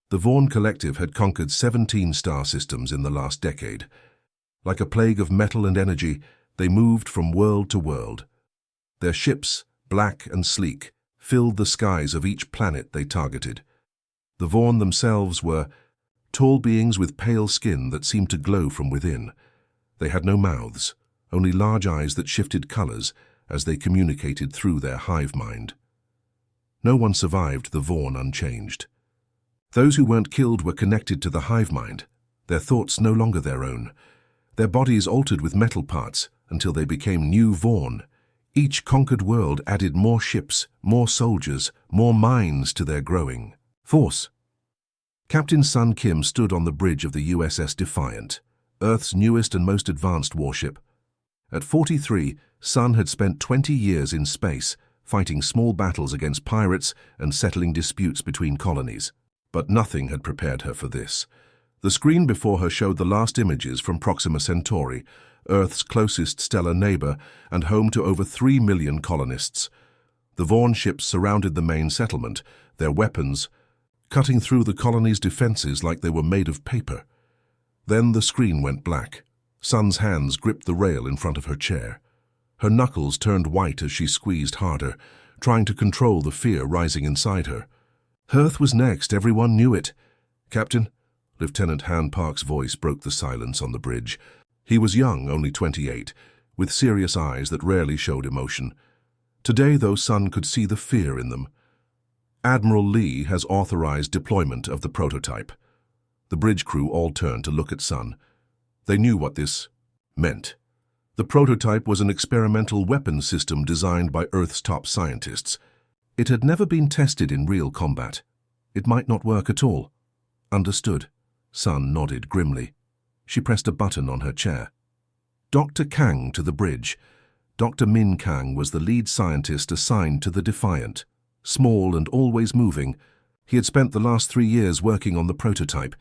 The Vaughn Collective had conquered 17 star systems in the last decade. Like a plague of metal and energy, they moved from world to world. Their ships, black and sleek, filled the skies of each planet they targeted. The Vaughn themselves were tall beings with pale skin that seemed to glow from within. They had no mouths, only large eyes that shifted colors as they communicated through their hive mind. No one survived the Vaughn unchanged. Those who weren't killed were connected to the hive mind, their thoughts no longer their own. Their bodies altered with metal parts until they became new Vaughn. Each conquered world added more ships, more soldiers, more minds to their growing force. Captain Sun Kim stood on the bridge of the USS Defiant, Earth's newest and most advanced warship. At 43, Sun had spent 20 years in space, fighting small battles against pirates and settling disputes between colonies. But nothing had prepared her for this. The screen before her showed the last images from Proxima Centauri, Earth's closest stellar neighbor and home to over 3 million colonists. The Vaughn ships surrounded the main settlement, their weapons cutting through the colony's defenses like they were made of paper. Then the screen went black. Sun's hands gripped the rail in front of her chair. Her knuckles turned white as she squeezed harder, trying to control the fear rising inside her. Earth was next, everyone knew it. "Captain," Lieutenant Han Park's voice broke the silence on the bridge. He was young, only 28, with serious eyes that rarely showed emotion. Today, though, Sun could see the fear in them. "Admiral Lee has authorized deployment of the prototype." The bridge crew all turned to look at Sun. They knew what this meant. The prototype was an experimental weapons system designed by Earth's top scientists. It had never been tested in real combat. It might not work at all. "Understood." Sun nodded grimly. She pressed a button on her chair. Dr. Kang to the bridge. Dr. Min Kang was the lead scientist assigned to the Defiant. Small and always moving, he had spent the last 3 years working on the prototype.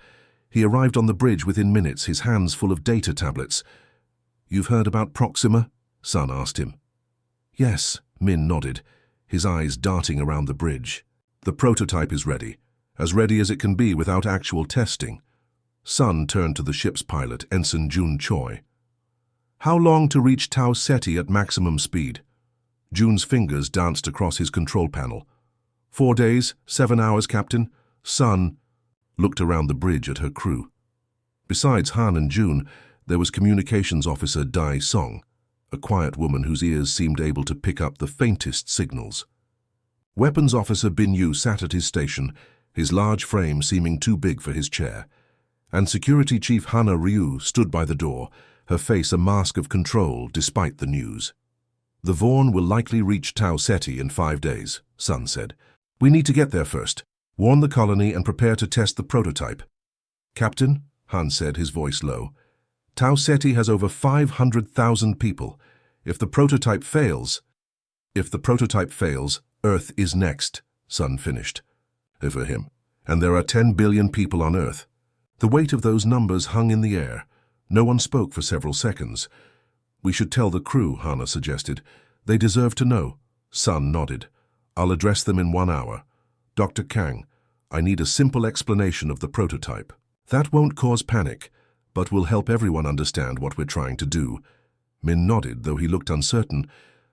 He arrived on the bridge within minutes, his hands full of data tablets. "You've heard about Proxima?" Sun asked him. "Yes," Min nodded, his eyes darting around the bridge. "The prototype is ready as it can be without actual testing." Sun turned to the ship's pilot, Ensign Jun Choi. "How long to reach Tau Ceti at maximum speed?" Jun's fingers danced across his control panel. 4 days, 7 hours, Captain." Sun looked around the bridge at her crew. Besides Han and Jun, there was Communications Officer Dai Song, a quiet woman whose ears seemed able to pick up the faintest signals. Weapons Officer Bin Yu sat at his station, his large frame seeming too big for his chair, and Security Chief Hana Ryu stood by the door, her face a mask of control despite the news. "The Vaughn will likely reach Tau Ceti in 5 days, Sun said. "We need to get there first. Warn the colony and prepare to test the prototype." "Captain," Han said, his voice low, "Tau Ceti has over 500,000 people. If the prototype fails, Earth is next," Sun finished. "For him. And there are 10 billion people on Earth." The weight of those numbers hung in the air. No one spoke for several seconds. "We should tell the crew," Hana suggested. "They deserve to know." Sun nodded. "I'll address them in 1 hour. Dr. Kang, I need a simple explanation of the prototype. That won't cause panic, but will help everyone understand what we're trying to do." Min nodded, though he looked uncertain.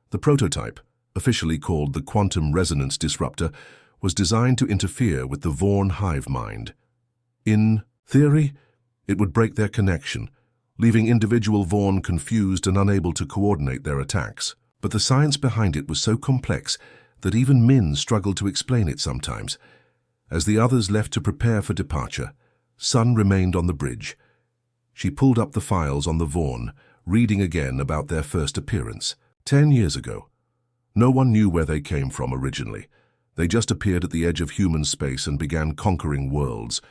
The prototype, officially called the Quantum Resonance Disruptor, was designed to interfere with the Vaughn hive mind. In theory, it would break their connection, leaving individual Vaughn confused and unable to coordinate their attacks. But the science behind it was so complex that even Min struggled to explain it sometimes. As the others left to prepare for departure, Sun remained on the bridge. She pulled up the files on the Vaughn, reading again about their first appearance. 10 years ago. No one knew where they came from originally. They just appeared at the edge of human space and began conquering worlds.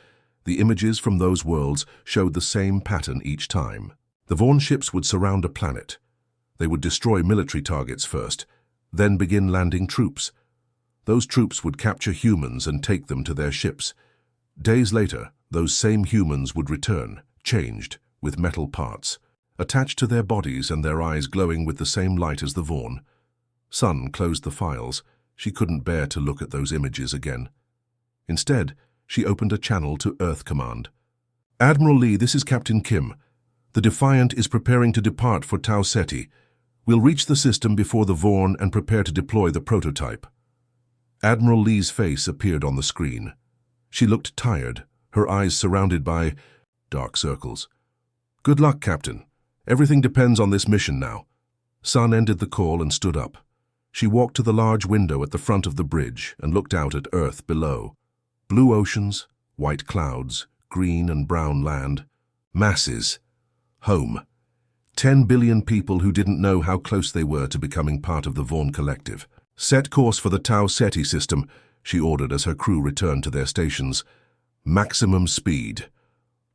The images from those worlds showed the same pattern each time. The Vaughn ships would surround a planet. They would destroy military targets first, then begin landing troops. Those troops would capture humans and take them to their ships. Days later, those same humans would return, changed, with metal parts, attached to their bodies and their eyes glowing with the same light as the Vaughn. Sun closed the files. She couldn't bear to look at those images again. Instead, she opened a channel to Earth Command. Admiral Lee, this is Captain Kim. The Defiant is preparing to depart for Tau Ceti. We'll reach the system before the Vorn and prepare to deploy the prototype. Admiral Lee's face appeared on the screen. She looked tired, her eyes surrounded by dark circles. Good luck, Captain. Everything depends on this mission now. Sun ended the call and stood up. She walked to the large window at the front of the bridge and looked out at Earth below. Blue oceans, white clouds, green and brown land. Masses. Home. 10 billion people who didn't know how close they were to becoming part of the Vorn Collective. Set course for the Tau Ceti system, she ordered as her crew returned to their stations. Maximum speed.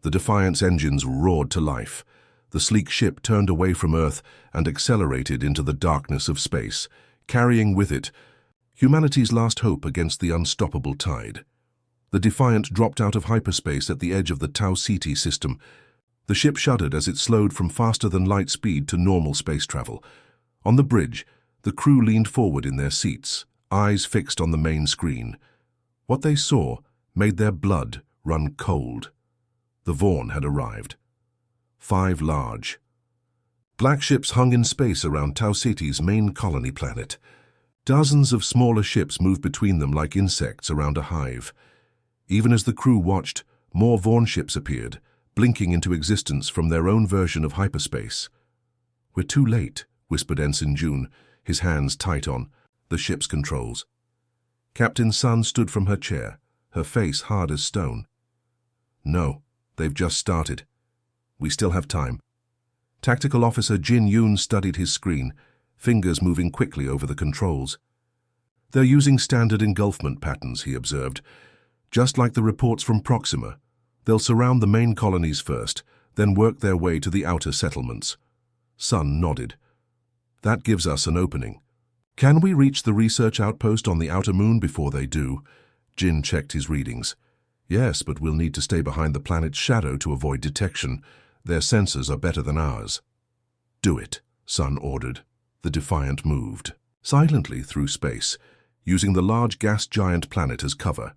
The Defiant's engines roared to life. The sleek ship turned away from Earth and accelerated into the darkness of space, carrying with it humanity's last hope against the unstoppable tide. The Defiant dropped out of hyperspace at the edge of the Tau Ceti system. The ship shuddered as it slowed from faster-than-light speed to normal space travel. On the bridge, the crew leaned forward in their seats, eyes fixed on the main screen. What they saw made their blood run cold. The Vorn had arrived. 5 large, black ships hung in space around Tau Ceti's main colony planet. Dozens of smaller ships moved between them like insects around a hive. Even as the crew watched, more Vorn ships appeared, blinking into existence from their own version of hyperspace. "We're too late," whispered Ensign June, his hands tight on the ship's controls. Captain Sun stood from her chair, her face hard as stone. "No, they've just started. We still have time." Tactical Officer Jin Yoon studied his screen, fingers moving quickly over the controls. "They're using standard engulfment patterns," he observed. "Just like the reports from Proxima. They'll surround the main colonies first, then work their way to the outer settlements." Sun nodded. "That gives us an opening. Can we reach the research outpost on the outer moon before they do?" Jin checked his readings. "Yes, but we'll need to stay behind the planet's shadow to avoid detection. Their sensors are better than ours." "Do it," Sun ordered. The Defiant moved silently through space, using the large gas giant planet as cover.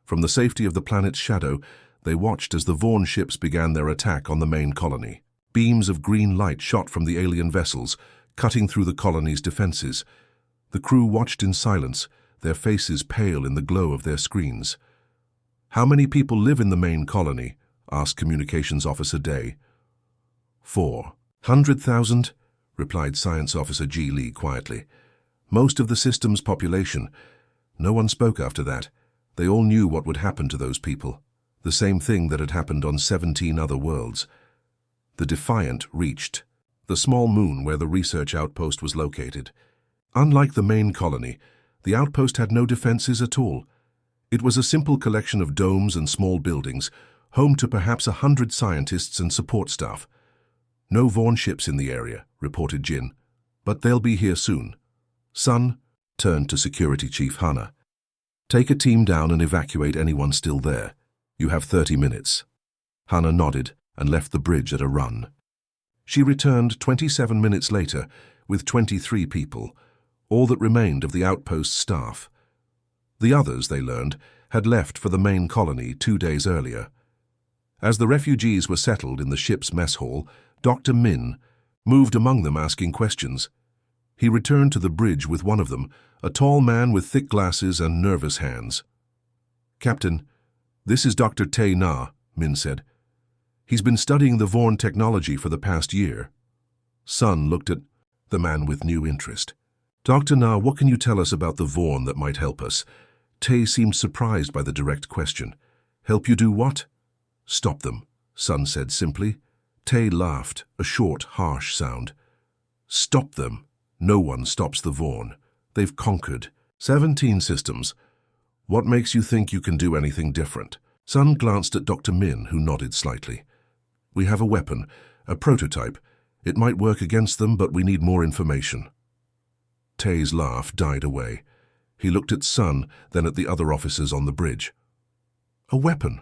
From the safety of the planet's shadow, they watched as the Vorn ships began their attack on the main colony. Beams of green light shot from the alien vessels, cutting through the colony's defenses. The crew watched in silence, their faces pale in the glow of their screens. "How many people live in the main colony?" asked Communications Officer Day. 400,000, replied Science Officer G. Lee quietly. "Most of the system's population." No one spoke after that. They all knew what would happen to those people. The same thing that had happened on 17 other worlds. The Defiant reached the small moon where the research outpost was located. Unlike the main colony, the outpost had no defenses at all. It was a simple collection of domes and small buildings, home to perhaps 100 scientists and support staff. "No Vorn ships in the area," reported Jin, "but they'll be here soon." Sun turned to Security Chief Hana. "Take a team down and evacuate anyone still there. You have 30 minutes. Hana nodded and left the bridge at a run. She returned 27 minutes later with 23 people, all that remained of the outpost's staff. The others, they learned, had left for the main colony 2 days earlier. As the refugees were settled in the ship's mess hall, Dr. Min moved among them asking questions. He returned to the bridge with one of them, a tall man with thick glasses and nervous hands. "Captain, this is Dr. Tae Na," Min said. "He's been studying the Vorn technology for the past year." Sun looked at the man with new interest. "Dr. Na, what can you tell us about the Vorn that might help us?" Tae seemed surprised by the direct question. "Help you do what?" "Stop them," Sun said simply. Tae laughed, a short, harsh sound. "Stop them? No one stops the Vorn. They've conquered 17 systems. What makes you think you can do anything different?" Sun glanced at Dr. Min, who nodded slightly. "We have a weapon, a prototype. It might work against them, but we need more information." Tae's laugh died away. He looked at Sun, then at the other officers on the bridge. "A weapon?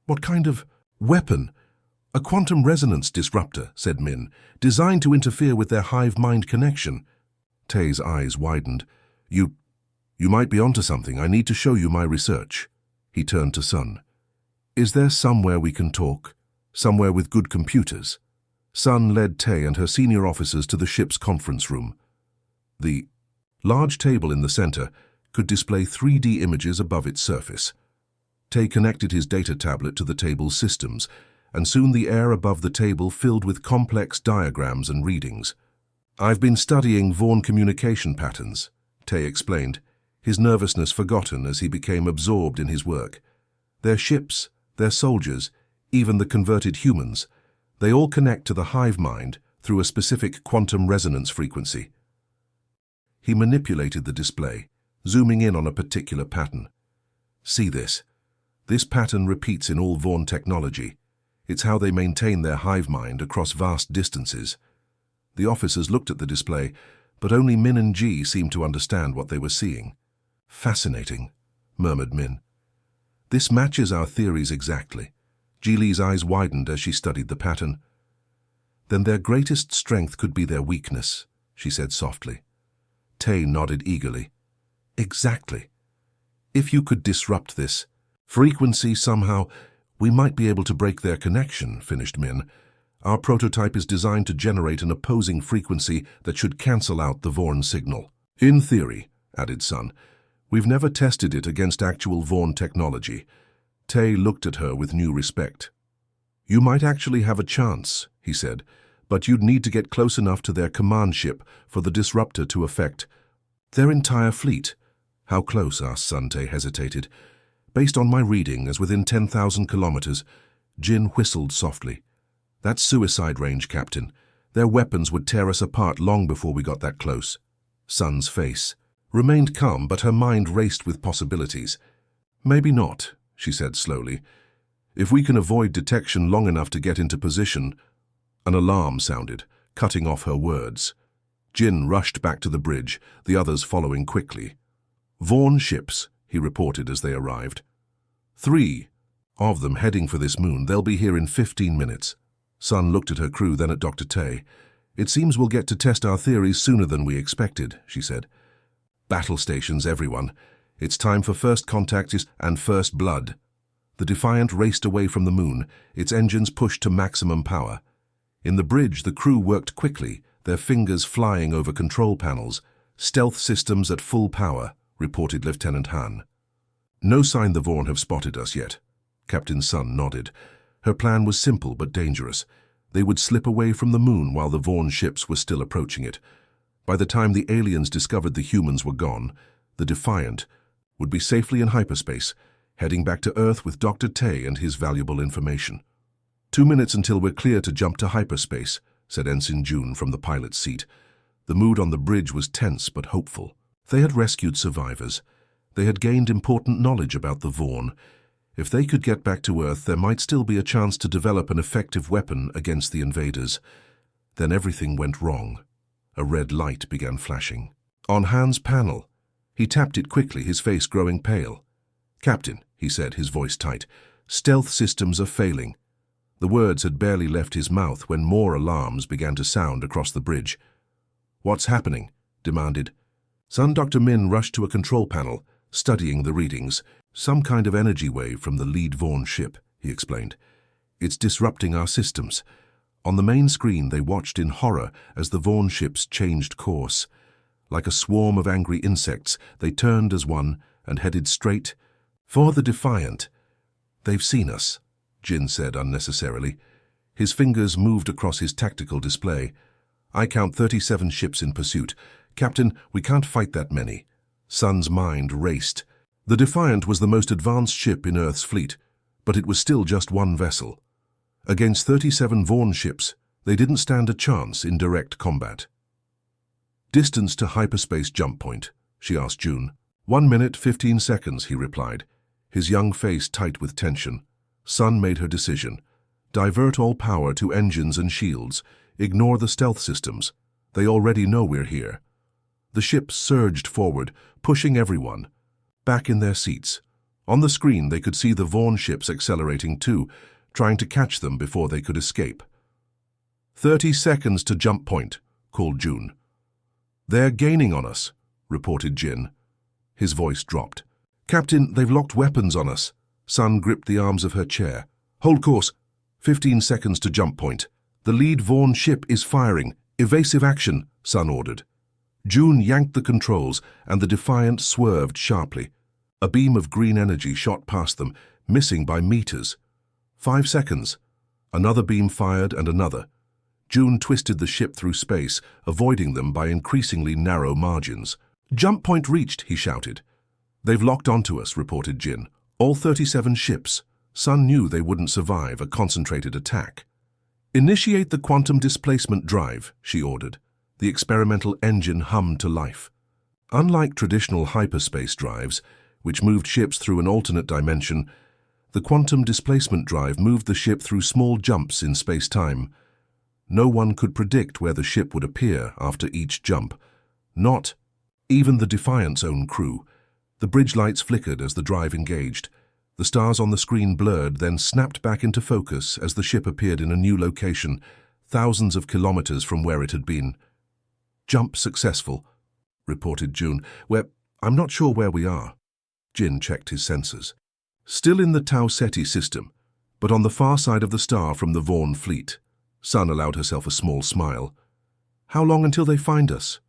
What kind of weapon?" "A quantum resonance disruptor," said Min, "designed to interfere with their hive-mind connection." Tae's eyes widened. You might be onto something. I need to show you my research." He turned to Sun. Is there somewhere we can talk? Somewhere with good computers? Sun led Tay and her senior officers to the ship's conference room. The large table in the center could display 3D images above its surface. Tay connected his data tablet to the table's systems, and soon the air above the table filled with complex diagrams and readings. "I've been studying Vaughn communication patterns," Tay explained, his nervousness forgotten as he became absorbed in his work. "Their ships, their soldiers, even the converted humans, they all connect to the hive mind through a specific quantum resonance frequency." He manipulated the display, zooming in on a particular pattern. "See this? This pattern repeats in all Vaughn technology. It's how they maintain their hive mind across vast distances." The officers looked at the display, but only Min and Ji seemed to understand what they were seeing. "Fascinating," murmured Min. "This matches our theories exactly." Ji Li's eyes widened as she studied the pattern. "Then their greatest strength could be their weakness," she said softly. Tay nodded eagerly. "Exactly. If you could disrupt this frequency somehow, we might be able to break their connection," finished Min. "Our prototype is designed to generate an opposing frequency that should cancel out the Vaughn signal." "In theory," added Sun. "We've never tested it against actual Vaughn technology." Tay looked at her with new respect. "You might actually have a chance," he said, "but you'd need to get close enough to their command ship for the disruptor to affect their entire fleet." "How close?" asked Sun. Tay hesitated. "Based on my reading, as within 10,000 kilometers." Jin whistled softly. "That's suicide range, Captain. Their weapons would tear us apart long before we got that close." Sun's face remained calm, but her mind raced with possibilities. "Maybe not," she said slowly. "If we can avoid detection long enough to get into position." An alarm sounded, cutting off her words. Jin rushed back to the bridge, the others following quickly. "Vaughn ships," he reported as they arrived. "3 of them heading for this moon. They'll be here in 15 minutes. Sun looked at her crew, then at Dr. Tay. "It seems we'll get to test our theories sooner than we expected," she said. "Battle stations, everyone. It's time for first contact and first blood." The Defiant raced away from the moon, its engines pushed to maximum power. In the bridge, the crew worked quickly, their fingers flying over control panels. "Stealth systems at full power," reported Lieutenant Han. "No sign the Vaughn have spotted us yet." Captain Sun nodded. Her plan was simple but dangerous. They would slip away from the moon while the Vaughn ships were still approaching it. By the time the aliens discovered the humans were gone, the Defiant would be safely in hyperspace, heading back to Earth with Dr. Tay and his valuable information. 2 minutes until we're clear to jump to hyperspace," said Ensign June from the pilot's seat. The mood on the bridge was tense but hopeful. They had rescued survivors. They had gained important knowledge about the Vaughn. If they could get back to Earth, there might still be a chance to develop an effective weapon against the invaders. Then everything went wrong. A red light began flashing. On Han's panel. He tapped it quickly, his face growing pale. "Captain," he said, his voice tight, "stealth systems are failing." The words had barely left his mouth when more alarms began to sound across the bridge. "What's happening?" demanded Sun. Dr. Min rushed to a control panel, studying the readings. "Some kind of energy wave from the lead Vaughn ship," he explained. "It's disrupting our systems." On the main screen, they watched in horror as the Vaughn ships changed course. Like a swarm of angry insects, they turned as one and headed straight for the Defiant. "They've seen us," Jin said unnecessarily. His fingers moved across his tactical display. "I count 37 ships in pursuit. Captain, we can't fight that many." Sun's mind raced. The Defiant was the most advanced ship in Earth's fleet, but it was still just one vessel. Against 37 Vaughn ships, they didn't stand a chance in direct combat. "Distance to hyperspace jump point?" she asked June. 1 minute, 15 seconds, he replied, his young face tight with tension. Sun made her decision. "Divert all power to engines and shields. Ignore the stealth systems. They already know we're here." The ship surged forward, pushing everyone back in their seats. On the screen, they could see the Vaughn ships accelerating too, trying to catch them before they could escape. 30 seconds to jump point, called June. "They're gaining on us," reported Jin. His voice dropped. "Captain, they've locked weapons on us." Sun gripped the arms of her chair. Hold course. 15 seconds to jump point. The lead Vaughn ship is firing. Evasive action, Sun ordered. June yanked the controls, and the Defiant swerved sharply. A beam of green energy shot past them, missing by meters. 5 seconds. Another beam fired and another. June twisted the ship through space, avoiding them by increasingly narrow margins. Jump point reached, he shouted. They've locked onto us, reported Jin. All 37 ships. Sun knew they wouldn't survive a concentrated attack. Initiate the quantum displacement drive, she ordered. The experimental engine hummed to life. Unlike traditional hyperspace drives, which moved ships through an alternate dimension, the quantum displacement drive moved the ship through small jumps in space-time. No one could predict where the ship would appear after each jump. Not even the Defiant's own crew. The bridge lights flickered as the drive engaged. The stars on the screen blurred, then snapped back into focus as the ship appeared in a new location, thousands of kilometers from where it had been. Jump successful, reported June. I'm not sure where we are. Jin checked his sensors. Still in the Tau Ceti system, but on the far side of the star from the Vaughn fleet. Sun allowed herself a small smile. How long until they find us?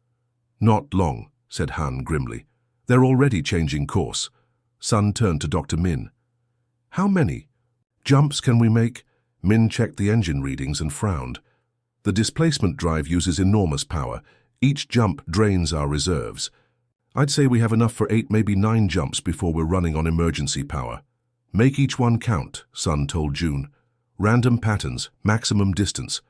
Not long, said Han grimly. They're already changing course. Sun turned to Dr. Min. How many jumps can we make? Min checked the engine readings and frowned. The displacement drive uses enormous power. Each jump drains our reserves. I'd say we have enough for 8, maybe 9 jumps before we're running on emergency power. Make each one count, Sun told June. Random patterns, maximum distance.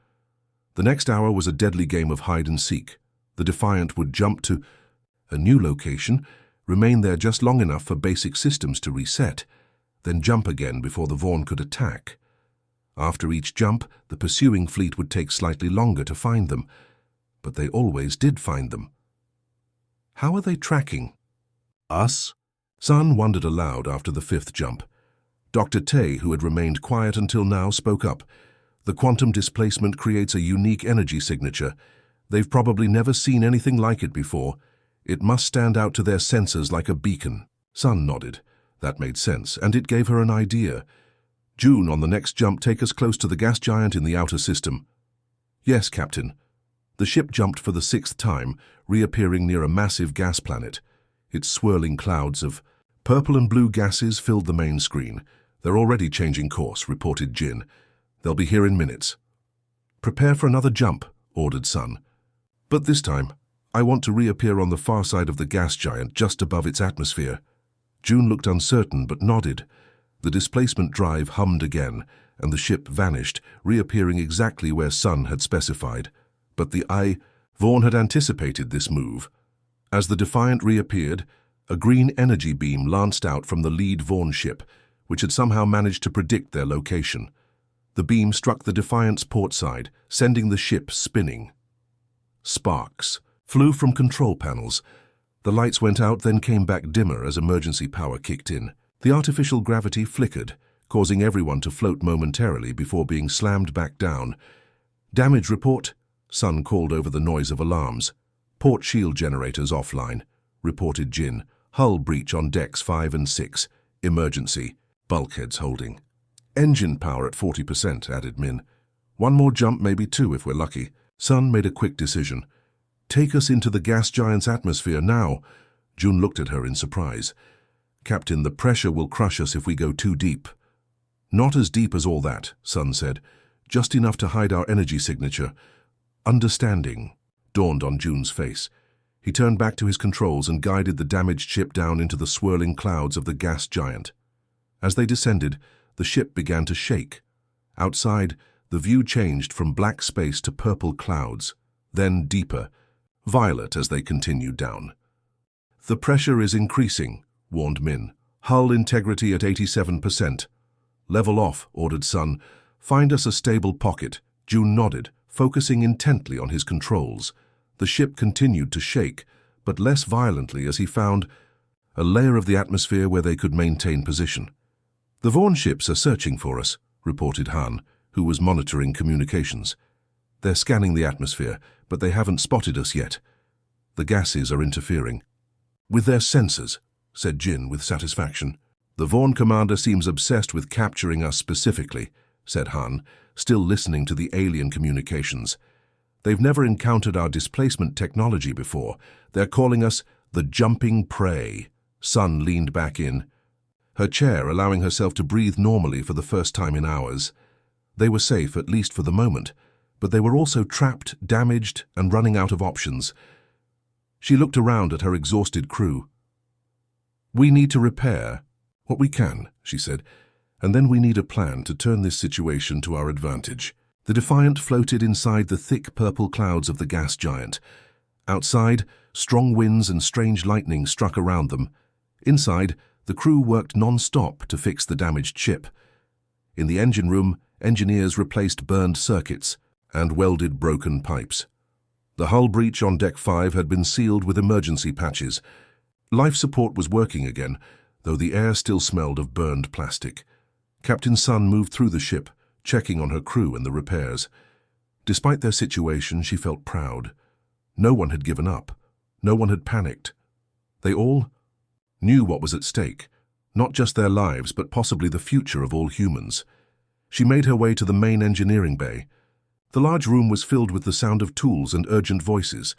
The next hour was a deadly game of hide and seek. The Defiant would jump to a new location, remain there just long enough for basic systems to reset, then jump again before the Vaughn could attack. After each jump, the pursuing fleet would take slightly longer to find them, but they always did find them. How are they tracking us? Sun wondered aloud after the 5th jump. Dr. Tay, who had remained quiet until now, spoke up. The quantum displacement creates a unique energy signature. They've probably never seen anything like it before. It must stand out to their sensors like a beacon. Sun nodded. That made sense, and it gave her an idea. June, on the next jump, take us close to the gas giant in the outer system. Yes, Captain. The ship jumped for the 6th time, reappearing near a massive gas planet. Its swirling clouds of purple and blue gases filled the main screen. They're already changing course, reported Jin. They'll be here in minutes. Prepare for another jump, ordered Sun. But this time, I want to reappear on the far side of the gas giant, just above its atmosphere. June looked uncertain but nodded. The displacement drive hummed again, and the ship vanished, reappearing exactly where Sun had specified. But Vaughn had anticipated this move. As the Defiant reappeared, a green energy beam lanced out from the lead Vaughn ship, which had somehow managed to predict their location. The beam struck the Defiant's port side, sending the ship spinning. Sparks flew from control panels. The lights went out, then came back dimmer as emergency power kicked in. The artificial gravity flickered, causing everyone to float momentarily before being slammed back down. Damage report, Sun called over the noise of alarms. Port shield generators offline, reported Jin. Hull breach on decks 5 and 6. Emergency. Bulkheads holding. Engine power at 40%, added Min. One more jump, maybe 2 if we're lucky. Sun made a quick decision. Take us into the gas giant's atmosphere now. June looked at her in surprise. Captain, the pressure will crush us if we go too deep. Not as deep as all that, Sun said. Just enough to hide our energy signature. Understanding dawned on June's face. He turned back to his controls and guided the damaged ship down into the swirling clouds of the gas giant. As they descended, the ship began to shake. Outside, the view changed from black space to purple clouds, then deeper, violet as they continued down. The pressure is increasing, warned Min. Hull integrity at 87%. Level off, ordered Sun. Find us a stable pocket. June nodded, focusing intently on his controls. The ship continued to shake, but less violently as he found a layer of the atmosphere where they could maintain position. The Vaughn ships are searching for us, reported Han, who was monitoring communications. They're scanning the atmosphere, but they haven't spotted us yet. The gases are interfering. With their sensors, said Jin with satisfaction. "The Vaughn commander seems obsessed with capturing us specifically," said Han, still listening to the alien communications. "They've never encountered our displacement technology before. They're calling us the jumping prey." Sun leaned back in her chair, allowing herself to breathe normally for the first time in hours. They were safe, at least for the moment, but they were also trapped, damaged, and running out of options. She looked around at her exhausted crew. "We need to repair what we can," she said, "and then we need a plan to turn this situation to our advantage." The Defiant floated inside the thick purple clouds of the gas giant. Outside, strong winds and strange lightning struck around them. Inside, the crew worked non-stop to fix the damaged ship. In the engine room, engineers replaced burned circuits and welded broken pipes. The hull breach on Deck 5 had been sealed with emergency patches. Life support was working again, though the air still smelled of burned plastic. Captain Sun moved through the ship, checking on her crew and the repairs. Despite their situation, she felt proud. No one had given up. No one had panicked. They all knew what was at stake, not just their lives, but possibly the future of all humans. She made her way to the main engineering bay. The large room was filled with the sound of tools and urgent voices.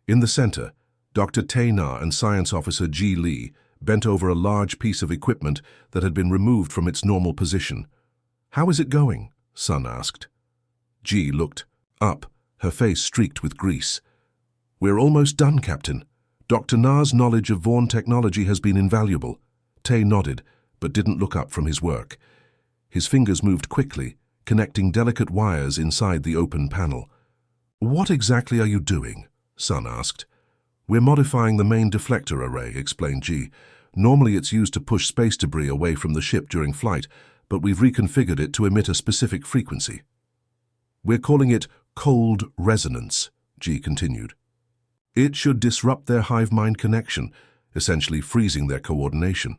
In the center, Dr. Tay Na and Science Officer Ji Lee bent over a large piece of equipment that had been removed from its normal position. "How is it going?" Sun asked. Ji looked up, her face streaked with grease. "We're almost done, Captain. Dr. Na's knowledge of Vaughn technology has been invaluable." Tay nodded, but didn't look up from his work. His fingers moved quickly, connecting delicate wires inside the open panel. "What exactly are you doing?" Sun asked. "We're modifying the main deflector array," explained Ji. "Normally it's used to push space debris away from the ship during flight, but we've reconfigured it to emit a specific frequency. We're calling it cold resonance," Ji continued. "It should disrupt their hive-mind connection, essentially freezing their coordination."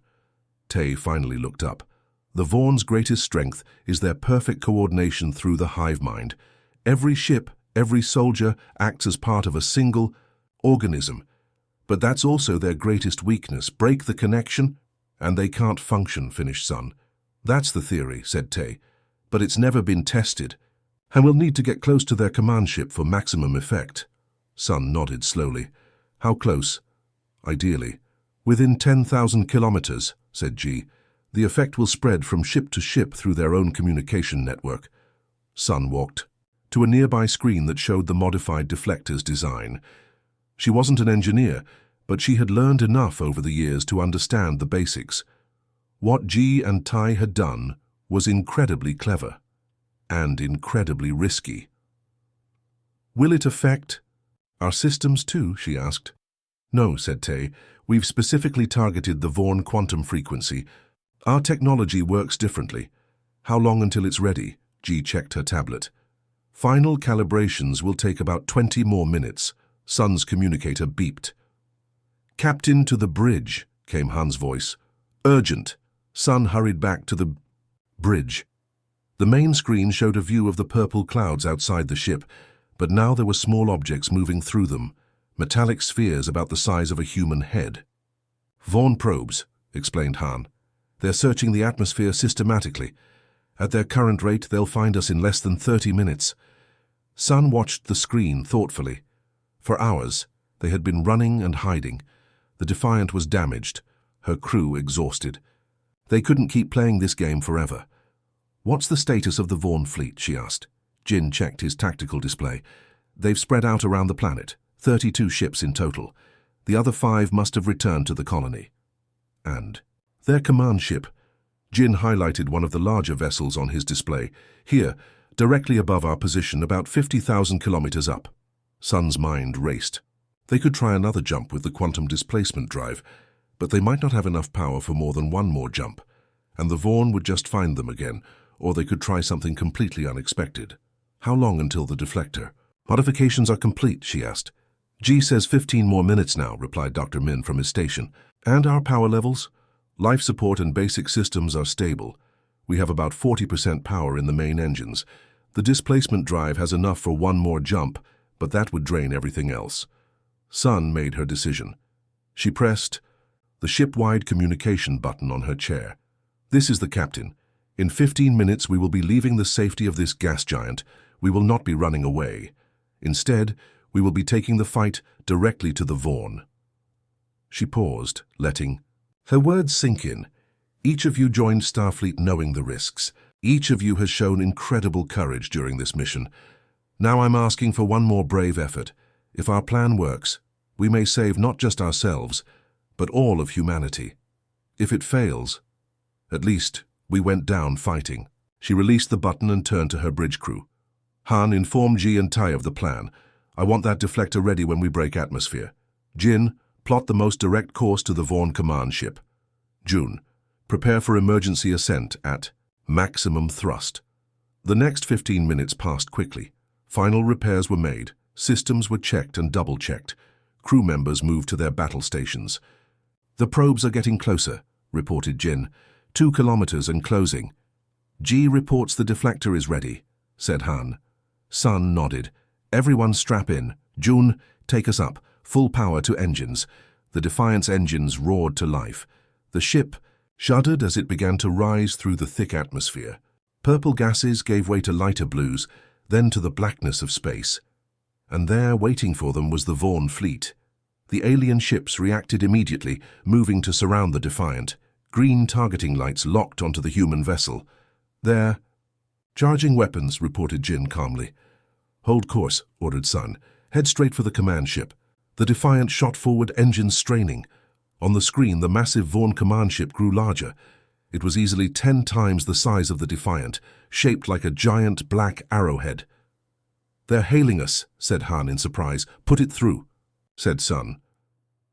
Tay finally looked up. "The Vaughn's greatest strength is their perfect coordination through the hive mind. Every ship, every soldier acts as part of a single organism. But that's also their greatest weakness. Break the connection, and they can't function," finished Sun. "That's the theory," said Tay, "but it's never been tested, and we'll need to get close to their command ship for maximum effect." Sun nodded slowly. "How close?" "Ideally, within 10,000 kilometers," said Ji. "The effect will spread from ship to ship through their own communication network." Sun walked to a nearby screen that showed the modified deflector's design. She wasn't an engineer, but she had learned enough over the years to understand the basics. What Ji and Tai had done was incredibly clever and incredibly risky. "Will it affect our systems too?" she asked. "No," said Tay. "We've specifically targeted the Vaughn quantum frequency. Our technology works differently." "How long until it's ready?" Ji checked her tablet. "Final calibrations will take about 20 more minutes." Sun's communicator beeped. "Captain, to the bridge," came Han's voice. "Urgent." Sun hurried back to the bridge. The main screen showed a view of the purple clouds outside the ship, but now there were small objects moving through them, metallic spheres about the size of a human head. "Vaughn probes," explained Han. "They're searching the atmosphere systematically. At their current rate, they'll find us in less than 30 minutes. Sun watched the screen thoughtfully. For hours, they had been running and hiding. The Defiant was damaged, her crew exhausted. They couldn't keep playing this game forever. "What's the status of the Vaughn fleet?" she asked. Jin checked his tactical display. "They've spread out around the planet, 32 ships in total. The other 5 must have returned to the colony." "And their command ship?" Jin highlighted one of the larger vessels on his display. "Here, directly above our position, about 50,000 kilometers up." Sun's mind raced. They could try another jump with the quantum displacement drive, but they might not have enough power for more than one more jump, and the Vaughn would just find them again, or they could try something completely unexpected. "How long until the deflector?" "Modifications are complete," she asked. "Ji says 15 more minutes now," replied Dr. Min from his station. "And our power levels? Life support and basic systems are stable. We have about 40% power in the main engines. The displacement drive has enough for one more jump, but that would drain everything else." Sun made her decision. She pressed the ship-wide communication button on her chair. This is the captain. In 15 minutes we will be leaving the safety of this gas giant. We will not be running away. Instead, we will be taking the fight directly to the Vaughn. She paused, letting her words sink in. Each of you joined Starfleet knowing the risks. Each of you has shown incredible courage during this mission. Now I'm asking for one more brave effort. If our plan works, we may save not just ourselves, but all of humanity. If it fails, at least we went down fighting. She released the button and turned to her bridge crew. Han, inform G and Tai of the plan. I want that deflector ready when we break atmosphere. Jin, plot the most direct course to the Vaughn command ship. June, prepare for emergency ascent at maximum thrust. The next 15 minutes passed quickly. Final repairs were made, systems were checked and double-checked. Crew members moved to their battle stations. The probes are getting closer, reported Jin. 2 kilometers and closing. G reports the deflector is ready, said Han. Sun nodded. Everyone strap in. June, take us up. Full power to engines. The Defiant's engines roared to life. The ship shuddered as it began to rise through the thick atmosphere. Purple gases gave way to lighter blues, then to the blackness of space. And there, waiting for them, was the Vaughn fleet. The alien ships reacted immediately, moving to surround the Defiant. Green targeting lights locked onto the human vessel. There. Charging weapons, reported Jin calmly. Hold course, ordered Sun. Head straight for the command ship. The Defiant shot forward, engines straining. On the screen, the massive Vaughn command ship grew larger. It was easily 10 times the size of the Defiant, shaped like a giant black arrowhead. They're hailing us, said Han in surprise. Put it through, said Sun.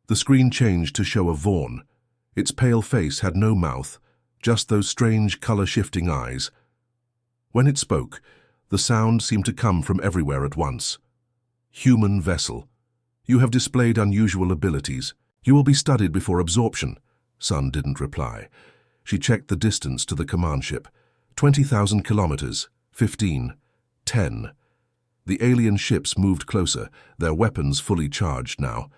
The screen changed to show a Vaughn. Its pale face had no mouth, just those strange color-shifting eyes. When it spoke, the sound seemed to come from everywhere at once. Human vessel. You have displayed unusual abilities. You will be studied before absorption. Sun didn't reply. She checked the distance to the command ship. 20,000 kilometers. 15. 10. The alien ships moved closer, their weapons fully charged now.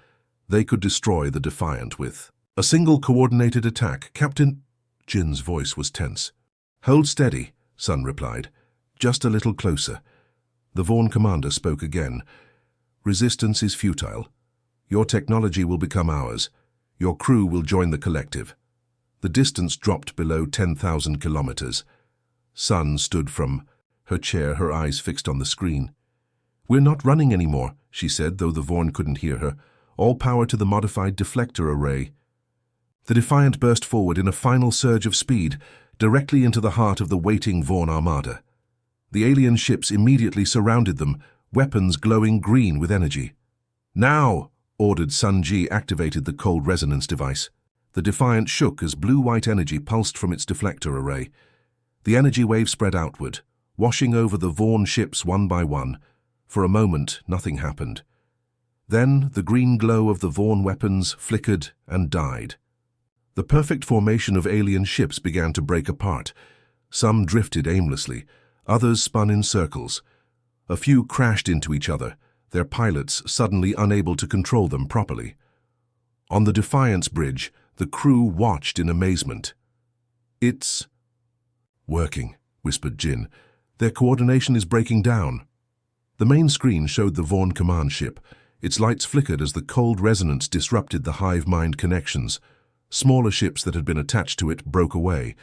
They could destroy the Defiant with a single coordinated attack. Captain... Jin's voice was tense. Hold steady, Sun replied. Just a little closer. The Vaughn commander spoke again. Resistance is futile. Your technology will become ours. Your crew will join the collective. The distance dropped below 10,000 kilometers. Sun stood from her chair, her eyes fixed on the screen. We're not running anymore, she said, though the Vaughn couldn't hear her. All power to the modified deflector array. The Defiant burst forward in a final surge of speed, directly into the heart of the waiting Vaughn armada. The alien ships immediately surrounded them, weapons glowing green with energy. Now, ordered Sun Ji, activated the cold resonance device. The Defiant shook as blue-white energy pulsed from its deflector array. The energy wave spread outward, washing over the Vaughn ships one by one. For a moment, nothing happened. Then the green glow of the Vaughn weapons flickered and died. The perfect formation of alien ships began to break apart. Some drifted aimlessly, others spun in circles. A few crashed into each other, their pilots suddenly unable to control them properly. On the Defiant's bridge, the crew watched in amazement. It's working, whispered Jin. Their coordination is breaking down. The main screen showed the Vaughn command ship. Its lights flickered as the cold resonance disrupted the hive-mind connections. Smaller ships that had been attached to it broke away,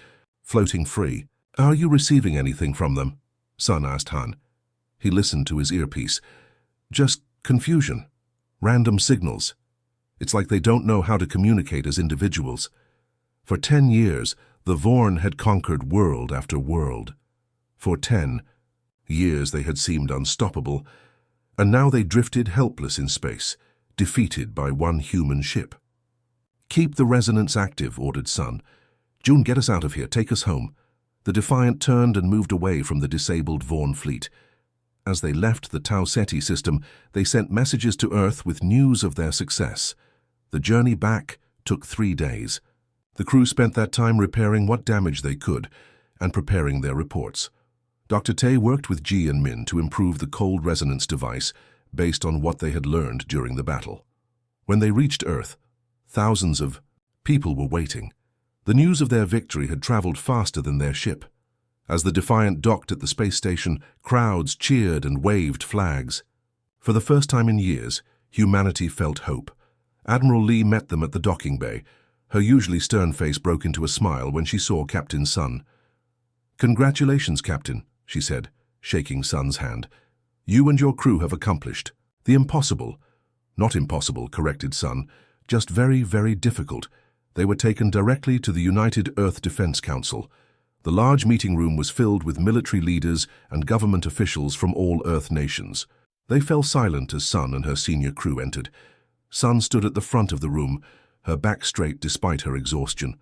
floating free. Are you receiving anything from them? Sun asked Han. He listened to his earpiece. Just confusion. Random signals. It's like they don't know how to communicate as individuals. For 10 years, the Vaughn had conquered world after world. For 10 years they had seemed unstoppable, and now they drifted helpless in space, defeated by one human ship. Keep the resonance active, ordered Sun. June, get us out of here, take us home. The Defiant turned and moved away from the disabled Vaughn fleet. As they left the Tau Ceti system, they sent messages to Earth with news of their success. The journey back took 3 days. The crew spent that time repairing what damage they could and preparing their reports. Dr. Tay worked with Ji and Min to improve the cold resonance device based on what they had learned during the battle. When they reached Earth, thousands of people were waiting. The news of their victory had traveled faster than their ship. As the Defiant docked at the space station, crowds cheered and waved flags. For the first time in years, humanity felt hope. Admiral Lee met them at the docking bay. Her usually stern face broke into a smile when she saw Captain Sun. "Congratulations, Captain," she said, shaking Sun's hand. "You and your crew have accomplished the impossible." "Not impossible," corrected Sun. "Just very, very difficult." They were taken directly to the United Earth Defense Council. The large meeting room was filled with military leaders and government officials from all Earth nations. They fell silent as Sun and her senior crew entered. Sun stood at the front of the room, her back straight despite her exhaustion.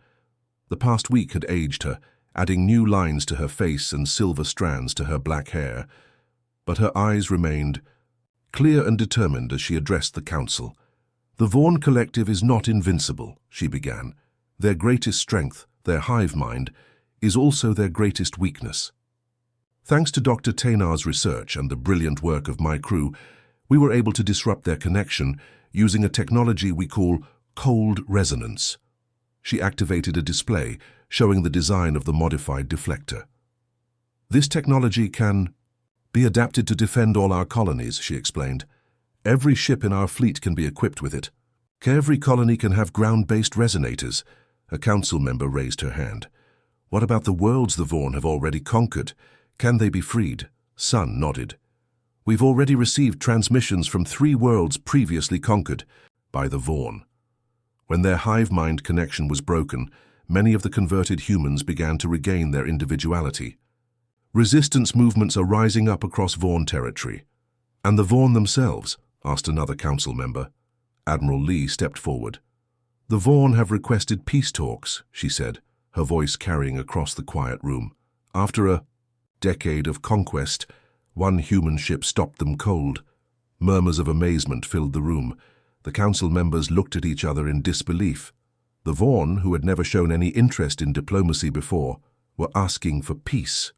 The past week had aged her, adding new lines to her face and silver strands to her black hair. But her eyes remained clear and determined as she addressed the council. "The Vaughn Collective is not invincible," she began. "Their greatest strength, their hive mind, is also their greatest weakness. Thanks to Dr. Taynar's research and the brilliant work of my crew, we were able to disrupt their connection using a technology we call cold resonance." She activated a display showing the design of the modified deflector. "This technology can be adapted to defend all our colonies," she explained. "Every ship in our fleet can be equipped with it. Every colony can have ground-based resonators." A council member raised her hand. "What about the worlds the Vaughn have already conquered? Can they be freed?" Sun nodded. "We've already received transmissions from 3 worlds previously conquered by the Vaughn." When their hive mind connection was broken, many of the converted humans began to regain their individuality. "Resistance movements are rising up across Vaughn territory." "And the Vaughn themselves?" asked another council member. Admiral Lee stepped forward. "The Vaughn have requested peace talks," she said, her voice carrying across the quiet room. "After a decade of conquest, one human ship stopped them cold." Murmurs of amazement filled the room. The council members looked at each other in disbelief. The Vaughn, who had never shown any interest in diplomacy before, were asking for peace.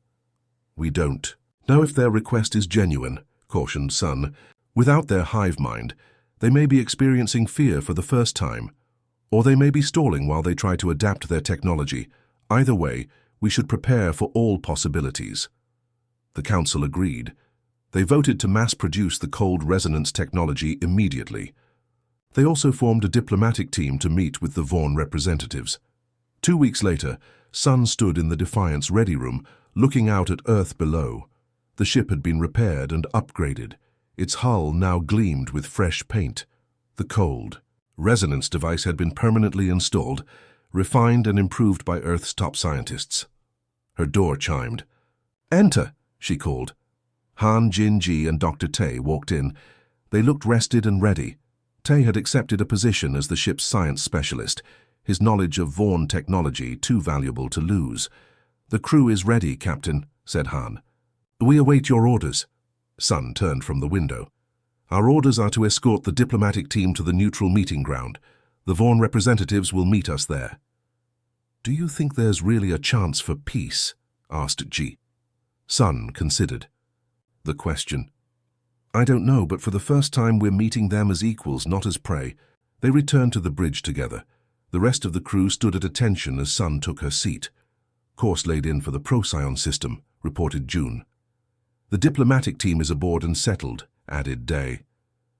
"We don't know if their request is genuine," cautioned Sun. "Without their hive mind, they may be experiencing fear for the first time, or they may be stalling while they try to adapt their technology. Either way, we should prepare for all possibilities." The council agreed. They voted to mass-produce the cold resonance technology immediately. They also formed a diplomatic team to meet with the Vaughn representatives. 2 weeks later, Sun stood in the Defiant's ready room, looking out at Earth below. The ship had been repaired and upgraded. Its hull now gleamed with fresh paint. The cold resonance device had been permanently installed, refined and improved by Earth's top scientists. Her door chimed. "Enter," she called. Han, Jin-Ji and Dr. Tay walked in. They looked rested and ready. Tay had accepted a position as the ship's science specialist, his knowledge of Vaughn technology too valuable to lose. "The crew is ready, Captain," said Han. "We await your orders." Sun turned from the window. "Our orders are to escort the diplomatic team to the neutral meeting ground. The Vaughn representatives will meet us there." "Do you think there's really a chance for peace?" asked Ji. Sun considered the question. "I don't know, but for the first time we're meeting them as equals, not as prey." They returned to the bridge together. The rest of the crew stood at attention as Sun took her seat. "Course laid in for the Procyon system," reported June. "The diplomatic team is aboard and settled," added Day.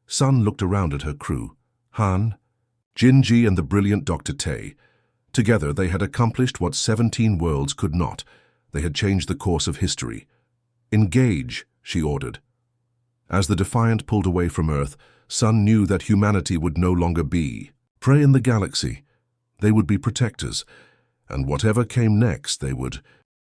Sun looked around at her crew. Han, Jin-Ji and the brilliant Dr. Tay. Together they had accomplished what 17 worlds could not. They had changed the course of history. "Engage," she ordered. As the Defiant pulled away from Earth, Sun knew that humanity would no longer be prey in the galaxy. They would be protectors, and whatever came next, they would